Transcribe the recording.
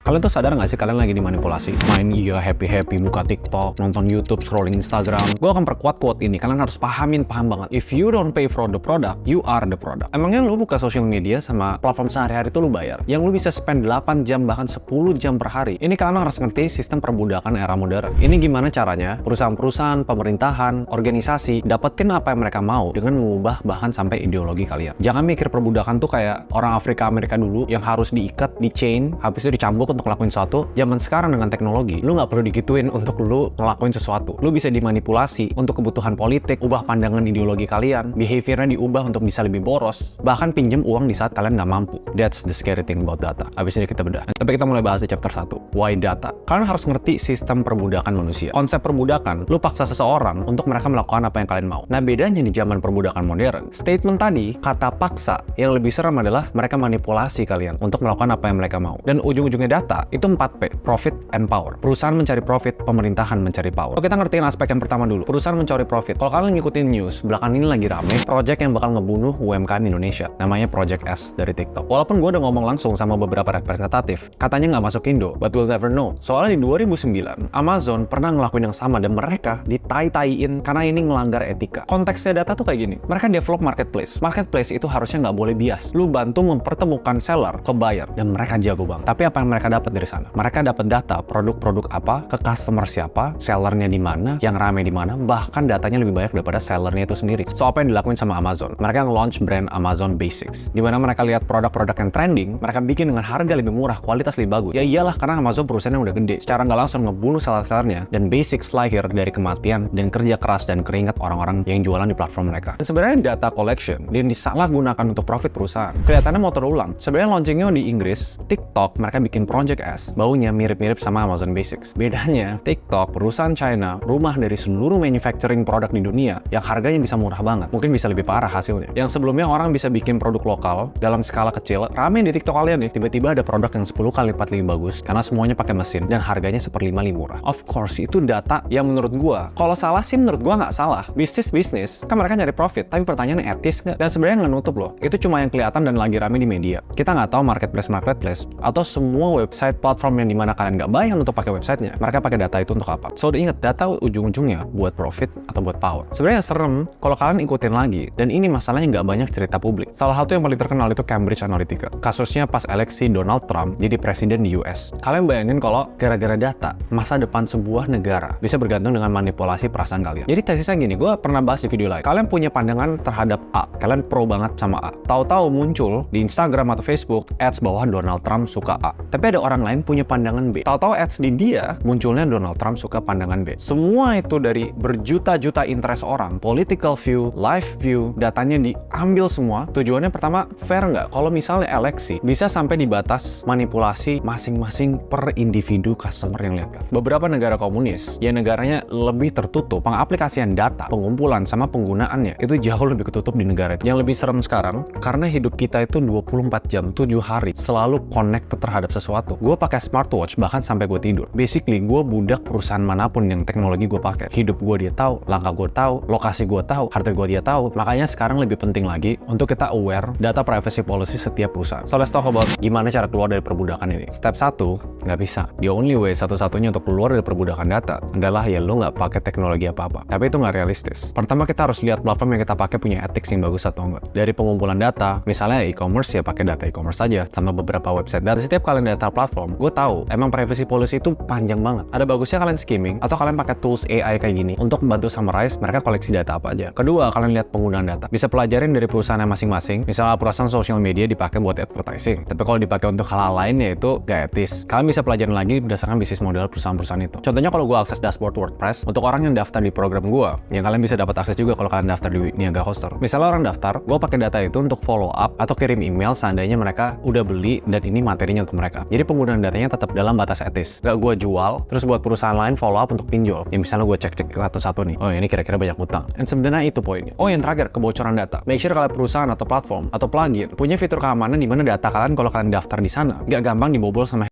Kalian tuh sadar nggak sih kalian lagi dimanipulasi? Main iya happy-happy, buka TikTok, nonton YouTube, scrolling Instagram. Gue akan perkuat quote ini, kalian harus paham banget. If you don't pay for the product, you are the product. Emangnya lu buka social media sama platform sehari-hari tuh lu bayar? Yang lu bisa spend 8 jam, bahkan 10 jam per hari. Ini kalian harus ngerti sistem perbudakan era modern. Ini gimana caranya perusahaan-perusahaan, pemerintahan, organisasi dapetin apa yang mereka mau dengan mengubah bahkan sampai ideologi kalian. Jangan mikir perbudakan tuh kayak orang Afrika Amerika dulu yang harus diikat, di chain, habis itu dicambuk untuk ngelakuin sesuatu. Zaman sekarang dengan teknologi, lu nggak perlu digituin untuk lu ngelakuin sesuatu. Lu bisa dimanipulasi untuk kebutuhan politik, ubah pandangan ideologi kalian, behaviornya diubah untuk bisa lebih boros, bahkan pinjem uang di saat kalian nggak mampu. That's the scary thing about data. Habis ini kita bedah. Tapi kita mulai bahas di chapter 1. Why data? Kalian harus ngerti sistem perbudakan manusia. Konsep perbudakan, lu paksa seseorang untuk mereka melakukan apa yang kalian mau. Nah, bedanya di zaman perbudakan modern, statement tadi, kata paksa, yang lebih serem adalah mereka manipulasi kalian untuk melakukan apa yang mereka mau. Dan ujung-ujungnya data, itu 4P, profit and power. Perusahaan mencari profit, pemerintahan mencari power. Kalau kita ngertiin aspek yang pertama dulu, perusahaan mencari profit. Kalau kalian ngikutin news, belakangan ini lagi rame, project yang bakal ngebunuh UMKM Indonesia. Namanya Project S dari TikTok. Walaupun gue udah ngomong langsung sama beberapa representatif, katanya nggak masuk Indo, but we'll never know. Soalnya di 2009, Amazon pernah ngelakuin yang sama dan mereka ditai-taiin karena ini ngelanggar etika. Konteksnya data tuh kayak gini, mereka develop marketplace. Marketplace itu harusnya nggak boleh bias. Lu bantu mempertemukan seller ke buyer, dan mereka jago banget. Tapi apa yang mereka dapat dari sana? Mereka dapat data produk-produk apa, ke customer siapa, sellernya di mana, yang rame di mana, bahkan datanya lebih banyak daripada sellernya itu sendiri. So apa yang dilakuin sama Amazon? Mereka nge-launch brand Amazon Basics, di mana mereka lihat produk-produk yang trending, mereka bikin dengan harga lebih murah, kualitas lebih bagus. Ya iyalah, karena Amazon perusahaan yang udah gede, secara nggak langsung ngebunuh seller-sellernya, dan Basics lahir dari kematian dan kerja keras dan keringat orang-orang yang jualan di platform mereka. Dan sebenarnya data collection dan disalahgunakan untuk profit perusahaan. Kelihatannya motor ulang. Sebenarnya launchingnya di Inggris, TikTok mereka bikin Project S, baunya mirip-mirip sama Amazon Basics. Bedanya, TikTok, perusahaan China, rumah dari seluruh manufacturing produk di dunia yang harganya bisa murah banget. Mungkin bisa lebih parah hasilnya. Yang sebelumnya orang bisa bikin produk lokal dalam skala kecil, rame di TikTok kalian nih, tiba-tiba ada produk yang 10 kali lipat lebih bagus karena semuanya pakai mesin dan harganya 1/5 lebih murah. Of course, itu data yang menurut gua, kalau salah sih menurut gua nggak salah. Bisnis, kan mereka nyari profit, tapi pertanyaannya etis nggak? Dan sebenarnya nggak nutup loh, itu cuma yang kelihatan dan lagi rame di media. Kita nggak tahu marketplace atau semua website platform yang dimana kalian nggak bayar untuk pakai websitenya, mereka pakai data itu untuk apa? So ingat, data ujung-ujungnya buat profit atau buat power. Sebenarnya serem kalau kalian ikutin lagi, dan ini masalahnya nggak banyak cerita publik. Salah satu yang paling terkenal itu Cambridge Analytica. Kasusnya pas eleksi Donald Trump jadi presiden di US. Kalian bayangin kalau gara-gara data, masa depan sebuah negara bisa bergantung dengan manipulasi perasaan kalian. Jadi tesisnya gini, gue pernah bahas di video lain. Kalian punya pandangan terhadap A, kalian pro banget sama A. Tahu-tahu muncul di Instagram atau Facebook ads bahwa Donald Trump suka A. Tapi ada orang lain punya pandangan B. Tahu-tahu ads di dia munculnya Donald Trump suka pandangan B. Semua itu dari berjuta-juta interest orang, political view, life view, datanya diambil semua. Tujuannya pertama, fair nggak? Kalau misalnya eleksi, bisa sampai di batas manipulasi masing-masing per individu customer yang lihat kan. Beberapa negara komunis, ya negaranya lebih tertutup, pengaplikasian data, pengumpulan sama penggunaannya, itu jauh lebih ketutup di negara itu. Yang lebih serem sekarang, karena hidup kita itu 24 jam, 7 hari, selalu connected terhadap sesuatu. Gue pakai smartwatch bahkan sampai gue tidur. Basically, gue budak perusahaan manapun yang teknologi gue pakai. Hidup gue dia tahu, langkah gue tahu, lokasi gue tahu, harta gue dia tahu. Makanya sekarang lebih penting lagi untuk kita aware data privacy policy setiap perusahaan. So let's talk about gimana cara keluar dari perbudakan ini. Step 1, nggak bisa. The only way satu-satunya untuk keluar dari perbudakan data adalah ya lo nggak pakai teknologi apa-apa. Tapi itu nggak realistis. Pertama kita harus lihat platform yang kita pakai punya ethics yang bagus atau enggak. Dari pengumpulan data, misalnya e-commerce ya pakai data e-commerce saja, sama beberapa website. Dari setiap kalian data platform, gue tahu emang privacy policy itu panjang banget. Ada bagusnya kalian skimming atau kalian pakai tools AI kayak gini untuk membantu summarize mereka koleksi data apa aja. Kedua, kalian lihat penggunaan data. Bisa pelajarin dari perusahaan masing-masing. Misalnya perusahaan social media dipakai buat advertising, tapi kalau dipakai untuk hal-hal lain ya itu gak etis. Kalian bisa pelajarin lagi berdasarkan bisnis model perusahaan-perusahaan itu. Contohnya kalau gue akses dashboard WordPress untuk orang yang daftar di program gue, yang kalian bisa dapat akses juga kalau kalian daftar di Niaga Hoster. Misalnya orang daftar, gue pakai data itu untuk follow up atau kirim email seandainya mereka udah beli dan ini materinya untuk mereka. Jadi penggunaan datanya tetap dalam batas etis. Gak gue jual, terus buat perusahaan lain follow up untuk pinjol. Ya misalnya gue cek-cek satu-satu nih, oh ini kira-kira banyak utang. Dan sebenarnya itu poinnya. Oh yang terakhir, kebocoran data. Make sure kalian perusahaan atau platform atau plugin punya fitur keamanan di mana data kalian kalau kalian daftar di sana gak gampang dibobol sama